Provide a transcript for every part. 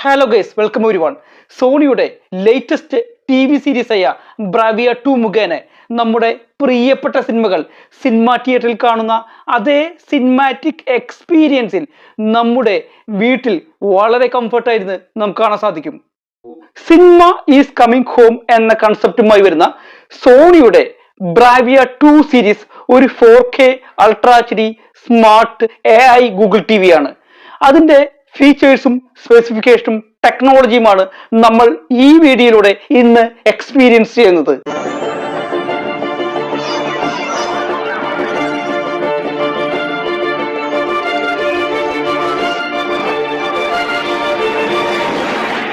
Hello guys, welcome everyone. സോണിയുടെ latest TV സീരീസായ Bravia 2 മുഖേന നമ്മുടെ പ്രിയപ്പെട്ട സിനിമകൾ സിനിമാ തിയേറ്ററിൽ കാണുന്ന അതേ സിനിമാറ്റിക് എക്സ്പീരിയൻസിൽ നമ്മുടെ വീട്ടിൽ വളരെ കംഫർട്ടായിരുന്നു നമുക്ക് കാണാൻ സാധിക്കും. സിനിമ ഈസ് കമ്മിങ് ഹോം എന്ന കൺസെപ്റ്റുമായി വരുന്ന സോണിയുടെ ബ്രാവിയ 2 സീരീസ് ഒരു 4K ultra HD smart AI Google TV ആണ്. അതിന്റെ ഫീച്ചേഴ്സും സ്പെസിഫിക്കേഷനും ടെക്നോളജിയുമാണ് നമ്മൾ ഈ വീഡിയോയിലൂടെ ഇന്ന് എക്സ്പീരിയൻസ് ചെയ്യുന്നത്.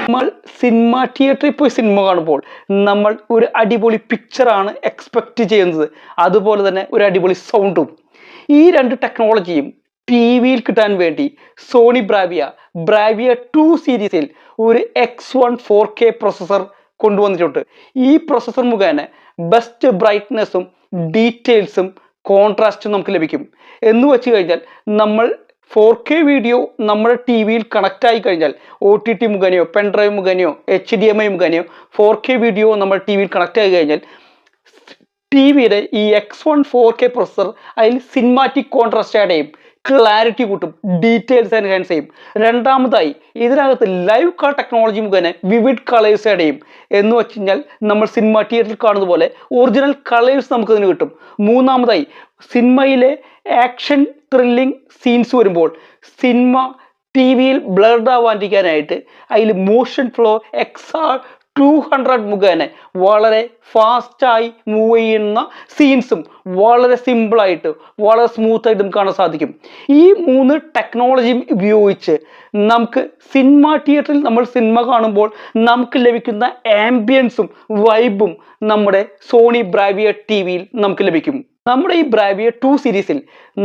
നമ്മൾ സിനിമ തിയേറ്ററിൽ പോയി സിനിമ കാണുമ്പോൾ നമ്മൾ ഒരു അടിപൊളി പിക്ചറാണ് എക്സ്പെക്ട് ചെയ്യുന്നത്, അതുപോലെ തന്നെ ഒരു അടിപൊളി സൗണ്ടും. ഈ രണ്ട് ടെക്നോളജിയും TV-യിൽ കിട്ടാൻ വേണ്ടി സോണി ബ്രാവിയ 2 സീരീസിൽ ഒരു X1 4K പ്രൊസസ്സർ കൊണ്ടുവന്നിട്ടുണ്ട്. ഈ പ്രൊസസ്സർ മുഖേന ബെസ്റ്റ് ബ്രൈറ്റ്നെസ്സും ഡീറ്റെയിൽസും കോൺട്രാസ്റ്റും നമുക്ക് ലഭിക്കും. എന്ന് വെച്ച് കഴിഞ്ഞാൽ നമ്മൾ 4K വീഡിയോ നമ്മുടെ TV-യിൽ കണക്റ്റ് ആയി കഴിഞ്ഞാൽ OTT മുഖേനയോ പെൻഡ്രൈവ് മുഖേനയോ HDMI മുഖേനയോ 4K വീഡിയോ നമ്മൾ TV-യിൽ കണക്റ്റ് ആയി കഴിഞ്ഞാൽ TV-യുടെ ഈ X1 4K പ്രൊസസ്സർ അതിൽ സിനിമാറ്റിക് കോൺട്രാസ്റ്റ് ആഡ് ചെയ്യും, ക്ലാരിറ്റി കൂട്ടും, ഡീറ്റെയിൽസ് എൻഹാൻസ് ചെയ്യും. രണ്ടാമതായി ഇതിനകത്ത് ലൈവ് കളർ ടെക്നോളജി മുഖേന വിവിഡ് കളേഴ്സ് ആഡ് ചെയ്യും. എന്ന് വെച്ച് കഴിഞ്ഞാൽ നമ്മൾ സിനിമ തിയേറ്ററിൽ കാണുന്ന പോലെ ഒറിജിനൽ കളേഴ്സ് നമുക്ക് ഇതിന് കിട്ടും. മൂന്നാമതായി സിനിമയിലെ ആക്ഷൻ ത്രില്ലിംഗ് സീൻസ് വരുമ്പോൾ സിനിമ TV-യിൽ ബ്ലർഡ് ആവാണ്ടിരിക്കാനായിട്ട് അതിൽ മോഷൻ ഫ്ലോ XR200 മുഖേന വളരെ ഫാസ്റ്റായി മൂവ് ചെയ്യുന്ന സീൻസും വളരെ സിമ്പിളായിട്ട് വളരെ സ്മൂത്തായിട്ടും കാണാൻ സാധിക്കും. ഈ 3 ടെക്നോളജിയും ഉപയോഗിച്ച് നമുക്ക് സിനിമ തിയേറ്ററിൽ നമ്മൾ സിനിമ കാണുമ്പോൾ നമുക്ക് ലഭിക്കുന്ന ആംബിയൻസും വൈബും നമ്മുടെ സോണി ബ്രാവിയ TV-യിൽ നമുക്ക് ലഭിക്കും. നമ്മുടെ ഈ ബ്രാവിയ 2 സീരീസിൽ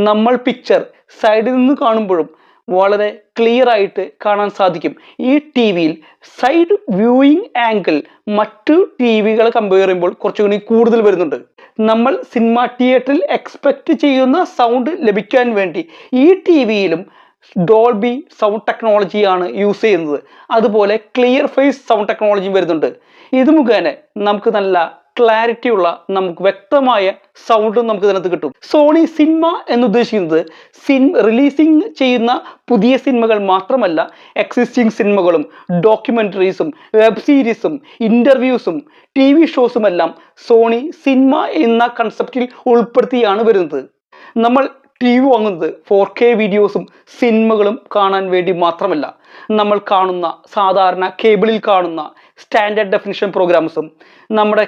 നമ്മൾ പിക്ചർ സൈഡിൽ നിന്ന് കാണുമ്പോഴും വളരെ ക്ലിയർ ആയിട്ട് കാണാൻ സാധിക്കും. ഈ TV-യിൽ സൈഡ് വ്യൂയിങ് ആംഗിൾ മറ്റു TV-കളെ കമ്പയർ ചെയ്യുമ്പോൾ കുറച്ചുകൂടി കൂടുതൽ വരുന്നുണ്ട്. നമ്മൾ സിനിമ തിയേറ്ററിൽ എക്സ്പെക്ട് ചെയ്യുന്ന സൗണ്ട് ലഭിക്കാൻ വേണ്ടി ഈ TV-യിലും ഡോൾബി സൗണ്ട് ടെക്നോളജിയാണ് യൂസ് ചെയ്യുന്നത്. അതുപോലെ ക്ലിയർ ഫേസ് സൗണ്ട് ടെക്നോളജിയും വരുന്നുണ്ട്. ഇത് മുഖേന നമുക്ക് നല്ല ക്ലാരിറ്റി ഉള്ള നമുക്ക് വ്യക്തമായ സൗണ്ടും നമുക്ക് ഇതിനകത്ത് കിട്ടും. സോണി സിനിമ എന്നുദ്ദേശിക്കുന്നത് റിലീസിങ് ചെയ്യുന്ന പുതിയ സിനിമകൾ മാത്രമല്ല, എക്സിസ്റ്റിംഗ് സിനിമകളും ഡോക്യുമെന്ററീസും വെബ് സീരീസും ഇന്റർവ്യൂസും TV ഷോസും എല്ലാം സോണി സിനിമ എന്ന കൺസെപ്റ്റിൽ ഉൾപ്പെടുത്തിയാണ് വരുന്നത്. നമ്മൾ TV വാങ്ങുന്നത് 4K വീഡിയോസും സിനിമകളും കാണാൻ വേണ്ടി മാത്രമല്ല, നമ്മൾ കാണുന്ന സാധാരണ കേബിളിൽ കാണുന്ന സ്റ്റാൻഡേർഡ് ഡെഫിനിഷൻ പ്രോഗ്രാംസും നമ്മുടെ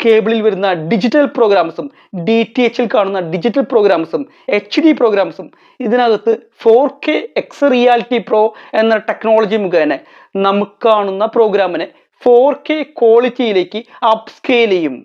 കേബിളിൽ വരുന്ന ഡിജിറ്റൽ പ്രോഗ്രാംസും DTH-ൽ കാണുന്ന ഡിജിറ്റൽ പ്രോഗ്രാംസും HD പ്രോഗ്രാംസും ഇതിനകത്ത് 4K X റിയാലിറ്റി പ്രോ എന്ന ടെക്നോളജി മുഖേന നമുക്ക് കാണുന്ന പ്രോഗ്രാമിനെ 4K ക്വാളിറ്റിയിലേക്ക് അപ്സ്കെയിൽ ചെയ്യും.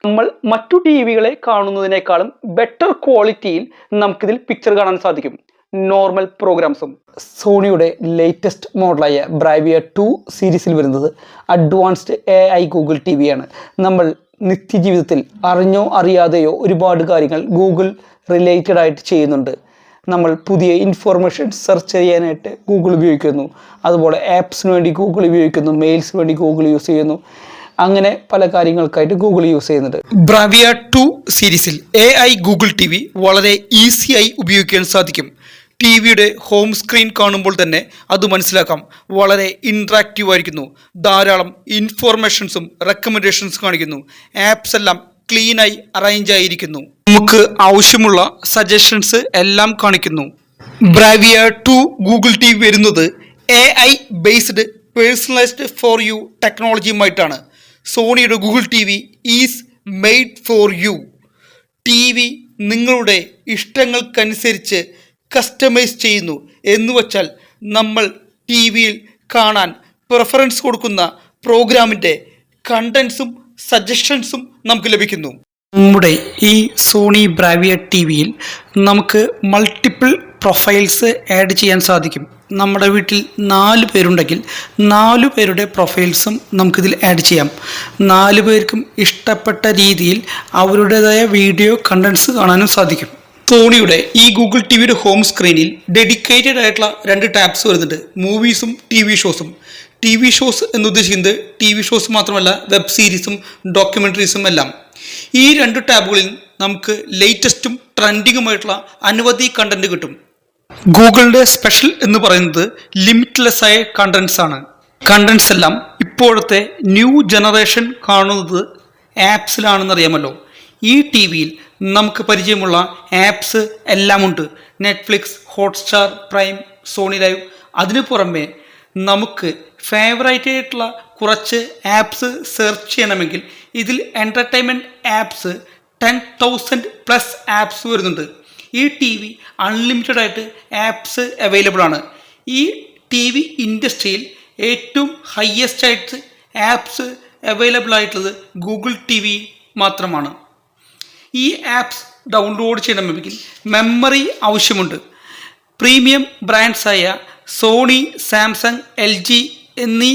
നമ്മൾ മറ്റു TV-കളെ കാണുന്നതിനേക്കാളും ബെറ്റർ ക്വാളിറ്റിയിൽ നമുക്കിതിൽ പിക്ചർ കാണാൻ സാധിക്കും. നോർമൽ പ്രോഗ്രാംസും. സോണിയുടെ ലേറ്റസ്റ്റ് മോഡലായ ബ്രാവിയ 2 സീരീസിൽ വരുന്നത് അഡ്വാൻസ്ഡ് AI ഗൂഗിൾ TV-യാണ്. നമ്മൾ നിത്യജീവിതത്തിൽ അറിഞ്ഞോ അറിയാതെയോ ഒരുപാട് കാര്യങ്ങൾ ഗൂഗിൾ റിലേറ്റഡ് ആയിട്ട് ചെയ്യുന്നുണ്ട്. നമ്മൾ പുതിയ ഇൻഫോർമേഷൻ സെർച്ച് ചെയ്യാനായിട്ട് ഗൂഗിൾ ഉപയോഗിക്കുന്നു, അതുപോലെ ആപ്സിന് വേണ്ടി ഗൂഗിൾ ഉപയോഗിക്കുന്നു, മെയിൽസിന് വേണ്ടി ഗൂഗിൾ യൂസ് ചെയ്യുന്നു, അങ്ങനെ പല കാര്യങ്ങൾക്കായിട്ട് ഗൂഗിൾ യൂസ് ചെയ്യുന്നുണ്ട്. ബ്രാവിയ 2 സീരീസിൽ AI ഗൂഗിൾ TV വളരെ ഈസിയായി ഉപയോഗിക്കാൻ സാധിക്കും. TV-യുടെ ഹോം സ്ക്രീൻ കാണുമ്പോൾ തന്നെ അത് മനസ്സിലാക്കാം, വളരെ ഇൻട്രാക്റ്റീവ് ആയിരിക്കുന്നു. ധാരാളം ഇൻഫോർമേഷൻസും റെക്കമെൻഡേഷൻസ് കാണിക്കുന്നു. ആപ്സ് എല്ലാം ക്ലീനായി അറേഞ്ച് ആയിരിക്കുന്നു. നമുക്ക് ആവശ്യമുള്ള സജഷൻസ് എല്ലാം കാണിക്കുന്നു. ബ്രാവിയ 2 ഗൂഗിൾ TV വരുന്നത് AI based personalised for you ടെക്നോളജിയുമായിട്ടാണ്. സോണിയുടെ Google TV is made for you. TV നിങ്ങളുടെ ഇഷ്ടങ്ങൾക്കനുസരിച്ച് കസ്റ്റമൈസ് ചെയ്യുന്നു. എന്ന് വച്ചാൽ നമ്മൾ TV-യിൽ കാണാൻ പ്രിഫറൻസ് കൊടുക്കുന്ന പ്രോഗ്രാമിൻ്റെ കണ്ടൻസും സജഷൻസും നമുക്ക് ലഭിക്കുന്നു. നമ്മുടെ ഈ സോണി ബ്രാവിയ TV-യിൽ നമുക്ക് മൾട്ടിപ്പിൾ പ്രൊഫൈൽസ് ആഡ് ചെയ്യാൻ സാധിക്കും. നമ്മുടെ വീട്ടിൽ 4 പേരുണ്ടെങ്കിൽ 4 പേരുടെ പ്രൊഫൈൽസും നമുക്കിതിൽ ആഡ് ചെയ്യാം. 4 പേർക്കും ഇഷ്ടപ്പെട്ട രീതിയിൽ അവരുടേതായ വീഡിയോ കണ്ടൻസ് കാണാനും സാധിക്കും. സോണിയുടെ ഈ ഗൂഗിൾ ടി വിയുടെ ഹോം സ്ക്രീനിൽ ഡെഡിക്കേറ്റഡ് ആയിട്ടുള്ള രണ്ട് ടാബ്സ് വരുന്നുണ്ട്, മൂവീസും ടി വി ഷോസും. ടി വി ഷോസ് എന്ന് ഉദ്ദേശിക്കുന്നത് ടി വി ഷോസ് മാത്രമല്ല, വെബ് സീരീസും ഡോക്യുമെൻ്ററീസും എല്ലാം. ഈ രണ്ട് ടാബുകളിൽ നമുക്ക് ലേറ്റസ്റ്റും ട്രെൻഡിങ്ങുമായിട്ടുള്ള അനവധി കണ്ടന്റ് കിട്ടും. ഗൂഗിളിൻ്റെ സ്പെഷ്യൽ എന്ന് പറയുന്നത് ലിമിറ്റ്ലെസ് ആയ കണ്ടന്റ്സ് ആണ്. കണ്ടന്റ്സ് എല്ലാം ഇപ്പോഴത്തെ ന്യൂ ജനറേഷൻ കാണുന്നത് ആപ്സിലാണെന്ന് അറിയാമല്ലോ. ഈ ടി വിയിൽ നമുക്ക് പരിചയമുള്ള ആപ്സ് എല്ലാമുണ്ട്. Netflix, Hotstar, Prime, Sony Live. അതിനു പുറമെ നമുക്ക് ഫേവറേറ്റ് ആയിട്ടുള്ള കുറച്ച് ആപ്സ് സെർച്ച് ചെയ്യണമെങ്കിൽ ഇതിൽ എൻ്റർടൈൻമെൻറ്റ് ആപ്സ് 10,000+ ആപ്സ് വരുന്നുണ്ട്. ഈ ടി വി അൺലിമിറ്റഡ് ആയിട്ട് ആപ്സ് അവൈലബിൾ ആണ്. ഈ ടി വി ഇൻഡസ്ട്രിയിൽ ഏറ്റവും ഹയസ്റ്റ് ആയിട്ട് ആപ്സ് അവൈലബിൾ ആയിട്ടുള്ളത് ഗൂഗിൾ ടി വി മാത്രമാണ്. ഈ ആപ്സ് ഡൗൺലോഡ് ചെയ്യണമെങ്കിൽ മെമ്മറി ആവശ്യമുണ്ട്. പ്രീമിയം ബ്രാൻഡ്സായ സോണി, സാംസങ്, LG എന്നീ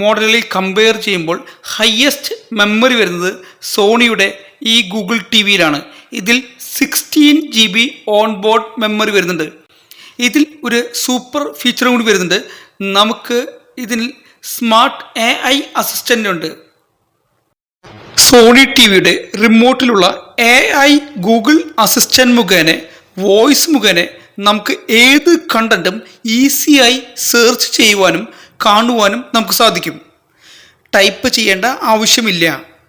മോഡലുകളിൽ കമ്പയർ ചെയ്യുമ്പോൾ ഹയസ്റ്റ് മെമ്മറി വരുന്നത് സോണിയുടെ ഈ ഗൂഗിൾ ടി വിയിലാണ്. ഇതിൽ 16 GB ഓൺ ബോർഡ് മെമ്മറി വരുന്നുണ്ട്. ഇതിൽ ഒരു സൂപ്പർ ഫീച്ചറും കൂടി വരുന്നുണ്ട്. നമുക്ക് ഇതിൽ സ്മാർട്ട് AI അസിസ്റ്റൻ്റ് ഉണ്ട്. സോണി ടി വിയുടെ റിമോട്ടിലുള്ള AI ഗൂഗിൾ അസിസ്റ്റൻ്റ് മുഖേന, വോയിസ് മുഖേന നമുക്ക് ഏത് കണ്ടന്റും ഈസിയായി സെർച്ച് ചെയ്യുവാനും കാണുവാനും നമുക്ക് സാധിക്കും. ടൈപ്പ് ചെയ്യേണ്ട ആവശ്യമില്ല.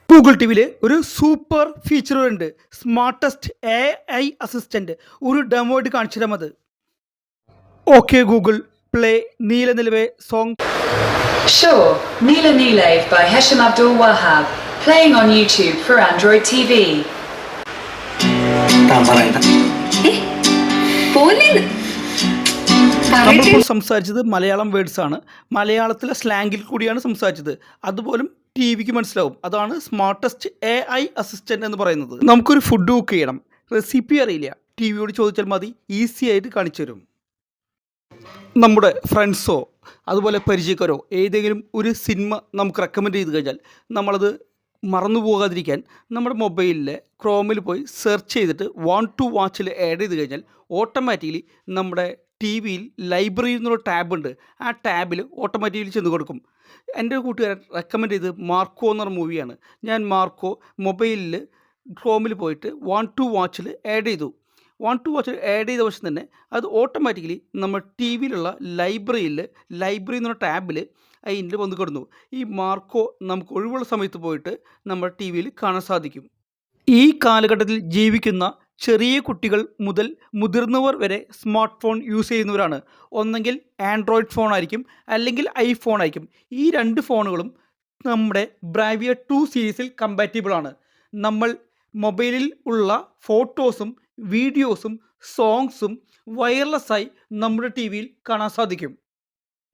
ഗൂഗിൾ ടി വിയിൽ ഒരു സൂപ്പർ ഫീച്ചർ ഉണ്ട്, സ്മാർട്ടസ്റ്റ് AI അസിസ്റ്റൻ്റ്. ഒരു ഡെമോ ആയിട്ട് കാണിച്ചു തരാം അത്. ഓക്കെ ഗൂഗിൾ, പ്ലേ നീല നിലവേ song. Sure, Neela Neelave by Hesham Abdul Wahab, playing on YouTube for Android TV. നമ്മളിപ്പോൾ സംസാരിച്ചത് മലയാളം വേർഡ്സ് ആണ്. മലയാളത്തിലെ സ്ലാങ്ങിൽ കൂടിയാണ് സംസാരിച്ചത്. അതുപോലും ടി വിക്ക് മനസ്സിലാവും. അതാണ് സ്മാർട്ടസ്റ്റ് AI അസിസ്റ്റൻ്റ് എന്ന് പറയുന്നത്. നമുക്കൊരു ഫുഡ് കുക്ക് ചെയ്യണം, റെസിപ്പി അറിയില്ല, ടി വിയോട് ചോദിച്ചാൽ മതി, ഈസി ആയിട്ട് കാണിച്ചു തരും. നമ്മുടെ ഫ്രണ്ട്സോ അതുപോലെ പരിചയക്കാരോ ഏതെങ്കിലും ഒരു സിനിമ നമുക്ക് റെക്കമെൻഡ് ചെയ്ത് കഴിഞ്ഞാൽ നമ്മളത് മറന്നു പോകാതിരിക്കാൻ നമ്മുടെ മൊബൈലിൽ ക്രോമിൽ പോയി സെർച്ച് ചെയ്തിട്ട് വാണ്ട് ടു വാച്ചിൽ ആഡ് ചെയ്ത് കഴിഞ്ഞാൽ ഓട്ടോമാറ്റിക്കലി നമ്മുടെ ടി വിയിൽ ലൈബ്രറി എന്നുള്ള ടാബ് ഉണ്ട്. ആ ടാബിൽ ഓട്ടോമാറ്റിക്കലി ചെന്ന് കൊടുക്കും. എൻ്റെ കൂട്ടുകാരൻ റെക്കമെൻഡ് ചെയ്ത് മാർക്കോ എന്ന് പറഞ്ഞ മൂവിയാണ്. ഞാൻ മാർക്കോ മൊബൈലിൽ ക്രോമിൽ പോയിട്ട് വാണ്ട് ടു വാച്ചിൽ ആഡ് ചെയ്തു. വാണ്ട് ടു വാച്ച് ആഡ് ചെയ്ത വശം തന്നെ അത് ഓട്ടോമാറ്റിക്കലി നമ്മൾ ടി വിയിലുള്ള ലൈബ്രറി എന്ന് പറഞ്ഞ ടാബിൽ അതിൻ്റെ വന്ന് കിടന്നു. ഈ മാർക്കോ നമുക്ക് ഒഴിവുള്ള സമയത്ത് പോയിട്ട് നമ്മൾ ടി വിയിൽ കാണാൻ സാധിക്കും. ഈ കാലഘട്ടത്തിൽ ജീവിക്കുന്ന ചെറിയ കുട്ടികൾ മുതൽ മുതിർന്നവർ വരെ സ്മാർട്ട് ഫോൺ യൂസ് ചെയ്യുന്നവരാണ്. ഒന്നെങ്കിൽ ആൻഡ്രോയിഡ് ഫോൺ ആയിരിക്കും, അല്ലെങ്കിൽ ഐഫോൺ ആയിരിക്കും. ഈ രണ്ട് ഫോണുകളും നമ്മുടെ ബ്രാവിയ 2 സീരീസിൽ കമ്പാറ്റബിൾ ആണ്. നമ്മൾ മൊബൈലിൽ ഉള്ള ഫോട്ടോസും വീഡിയോസും സോങ്സും വയർലെസ്സായി നമ്മുടെ ടി വിയിൽ കാണാൻ സാധിക്കും.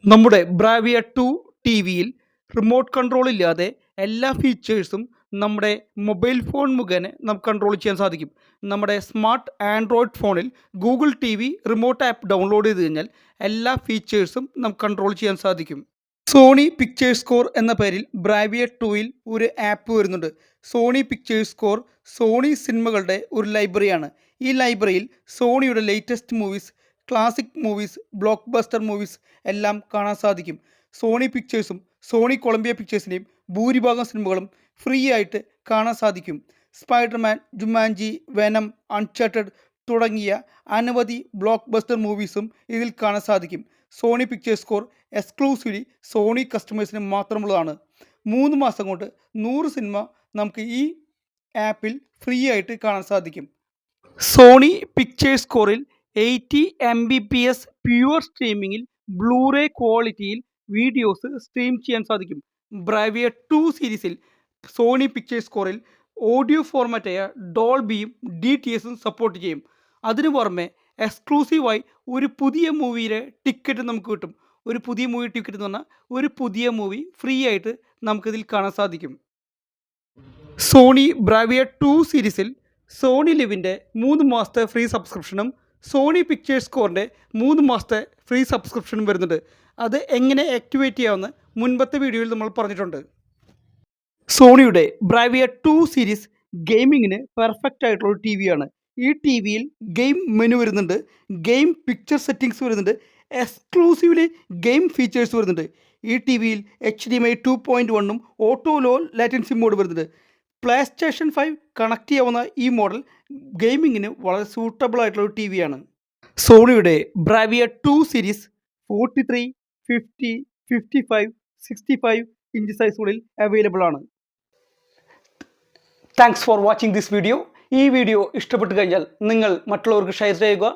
നമ്മുടെ ബ്രാവിയ 2 ടി വിയിൽ റിമോട്ട് കൺട്രോൾ ഇല്ലാതെ എല്ലാ ഫീച്ചേഴ്സും നമ്മുടെ മൊബൈൽ ഫോൺ മുഖേന നമുക്ക് കൺട്രോൾ ചെയ്യാൻ സാധിക്കും. നമ്മുടെ സ്മാർട്ട് ആൻഡ്രോയിഡ് ഫോണിൽ Google T V remote app download ചെയ്ത് കഴിഞ്ഞാൽ എല്ലാ ഫീച്ചേഴ്സും നമുക്ക് കൺട്രോൾ ചെയ്യാൻ സാധിക്കും. സോണി പിക്ചേഴ്സ് സ്കോർ എന്ന പേരിൽ ബ്രാവിയ 2ൽ ഒരു ആപ്പ് വരുന്നുണ്ട്. സോണി പിക്ചേഴ്സ് സ്കോർ സോണി സിനിമകളുടെ ഒരു ലൈബ്രറിയാണ്. ഈ ലൈബ്രറിയിൽ സോണിയുടെ latest movies, classic movies, blockbuster movies എല്ലാം കാണാൻ സാധിക്കും. സോണി പിക്ചേഴ്സും സോണി കൊളംബിയ പിക്ചേഴ്സിൻ്റെയും ഭൂരിഭാഗം സിനിമകളും ഫ്രീ ആയിട്ട് കാണാൻ സാധിക്കും. സ്പൈഡർമാൻ, ജുമാൻജി, വെനം, അൺചാർട്ടഡ് തുടങ്ങിയ അനവധി ബ്ലോക്ക് ബസ്റ്റർ മൂവീസും ഇതിൽ കാണാൻ സാധിക്കും. Sony Pictures score exclusively Sony കസ്റ്റമേഴ്സിന് മാത്രമുള്ളതാണ്. 3 മാസം കൊണ്ട് 100 സിനിമ നമുക്ക് ഈ ആപ്പിൽ ഫ്രീ ആയിട്ട് കാണാൻ സാധിക്കും. സോണി പിക്ചേഴ്സ് സ്കോറിൽ 80 Mbps പ്യുവർ സ്ട്രീമിങ്ങിൽ ബ്ലൂറേ ക്വാളിറ്റിയിൽ വീഡിയോസ് സ്ട്രീം ചെയ്യാൻ സാധിക്കും. ബ്രാവിയ 2 സീരീസിൽ സോണി പിക്ചേഴ്സ് സ്കോറിൽ ഓഡിയോ ഫോർമാറ്റായ ഡോൾബിയും DTSും സപ്പോർട്ട് ചെയ്യും. അതിനു പുറമെ എക്സ്ക്ലൂസീവായി ഒരു പുതിയ മൂവിയുടെ ടിക്കറ്റ് നമുക്ക് കിട്ടും. ഒരു പുതിയ മൂവി ടിക്കറ്റ് എന്ന് പറഞ്ഞാൽ ഒരു പുതിയ മൂവി ഫ്രീ ആയിട്ട് നമുക്കിതിൽ കാണാൻ സാധിക്കും. സോണി ബ്രാവിയ 2 സീരീസിൽ സോണി ലിവിൻ്റെ 3 മാസത്തെ ഫ്രീ സബ്സ്ക്രിപ്ഷനും സോണി പിക്ചേഴ്സ് സ്കോറിൻ്റെ 3 മാസത്തെ ഫ്രീ സബ്സ്ക്രിപ്ഷനും വരുന്നുണ്ട്. അത് എങ്ങനെ ആക്ടിവേറ്റ് ചെയ്യാമെന്ന് മുൻപത്തെ വീഡിയോയിൽ നമ്മൾ പറഞ്ഞിട്ടുണ്ട്. സോണിയുടെ ബ്രാവിയ 2 സീരീസ് ഗെയിമിങ്ങിന് പെർഫെക്റ്റ് ആയിട്ടുള്ള ടി വിയാണ്. ഈ ടി വിയിൽ ഗെയിം മെനു വരുന്നുണ്ട്, ഗെയിം പിക്ചർ സെറ്റിങ്സ് വരുന്നുണ്ട്, എക്സ്ക്ലൂസീവ്ലി ഗെയിം ഫീച്ചേഴ്സ് വരുന്നുണ്ട്. ഈ ടി വിയിൽ HDMI 2.1 auto low latency mode വരുന്നുണ്ട്. PlayStation 5 കണക്ട് ചെയ്യാവുന്ന ഈ മോഡൽ ഗെയിമിങ്ങിന് വളരെ സൂട്ടബിൾ ആയിട്ടുള്ള ഒരു ടി വിയാണ്. സോണിയുടെ ബ്രാവിയ 2 സീരീസ് 43, 50, 55, 65 ഇഞ്ച് സൈസുകളിൽ അവൈലബിൾ ആണ്. Thanks for watching this video. ഈ വീഡിയോ ഇഷ്ടപ്പെട്ട് കഴിഞ്ഞാൽ നിങ്ങൾ മറ്റുള്ളവർക്ക് ഷെയർ ചെയ്യുക,